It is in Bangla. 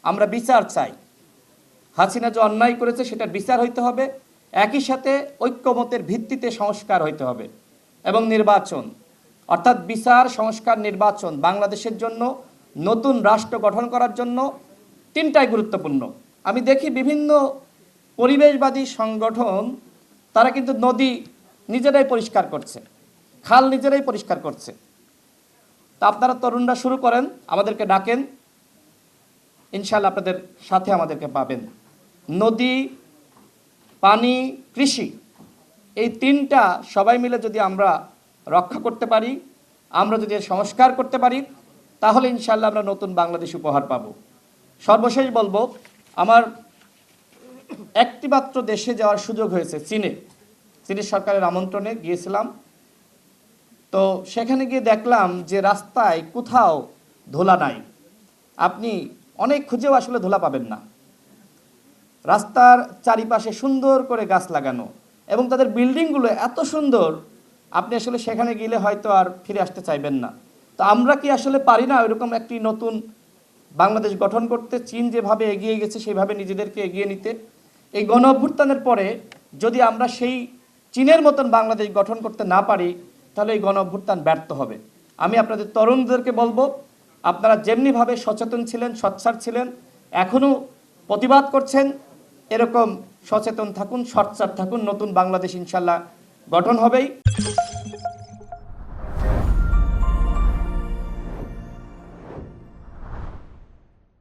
আমরা বিচার চাই। হাসিনা যে অন্যায় করেছে সেটার বিচার হইতে হবে, একই সাথে ঐক্যমতের ভিত্তিতে সংস্কার হইতে হবে এবং নির্বাচন, অর্থাৎ বিচার, সংস্কার, নির্বাচন বাংলাদেশের জন্য নতুন রাষ্ট্র গঠন করার জন্য তিনটাই গুরুত্বপূর্ণ। আমি দেখি বিভিন্ন পরিবেশবাদী সংগঠন তারা কিন্তু নদী নিজেরাই পরিষ্কার করছে, খাল নিজেরাই পরিষ্কার করছে। তা আপনারা তরুণরা শুরু করেন, আমাদেরকে ডাকেন, ইনশাআল্লাহ আপনাদের সাথে আমাদেরকে পাবেন। নদী, পানি, কৃষি, এই তিনটা সবাই মিলে যদি আমরা রক্ষা করতে পারি, আমরা যদি সংস্কার করতে পারি, তাহলে ইনশাআল্লাহ আমরা নতুন বাংলাদেশ উপহার পাব। সর্বশেষ বলবো, আমার একটিমাত্র দেশে যাওয়ার সুযোগ হয়েছে, চীনের সরকারের আমন্ত্রণে গিয়েছিলাম। তো সেখানে গিয়ে দেখলাম যে রাস্তায় কোথাও ধুলা নাই। আপনি অনেক খুঁজেও আসলে ধুলা পাবেন না। রাস্তার চারিপাশে সুন্দর করে গাছ লাগানো এবং তাদের বিল্ডিংগুলো এত সুন্দর, আপনি আসলে সেখানে গেলে হয়তো আর ফিরে আসতে চাইবেন না। তো আমরা কি আসলে পারি না এরকম একটি নতুন বাংলাদেশ গঠন করতে? চীন যেভাবে এগিয়ে গেছে সেভাবে নিজেদেরকে এগিয়ে নিতে। এই গণ অভ্যুত্থানের পরে যদি আমরা সেই চীনের মতন বাংলাদেশ গঠন করতে না পারি, তাহলে এই গণ অভ্যুত্থান ব্যর্থ হবে। আমি আপনাদের তরুণদেরকে বলবো, আপনারা যেমনিভাবে সচেতন ছিলেন, সোচ্চার ছিলেন, এখনও প্রতিবাদ করছেন, এরকম সচেতন থাকুন, সোচ্চার থাকুন। নতুন বাংলাদেশ ইনশাল্লাহ গঠন হবেই।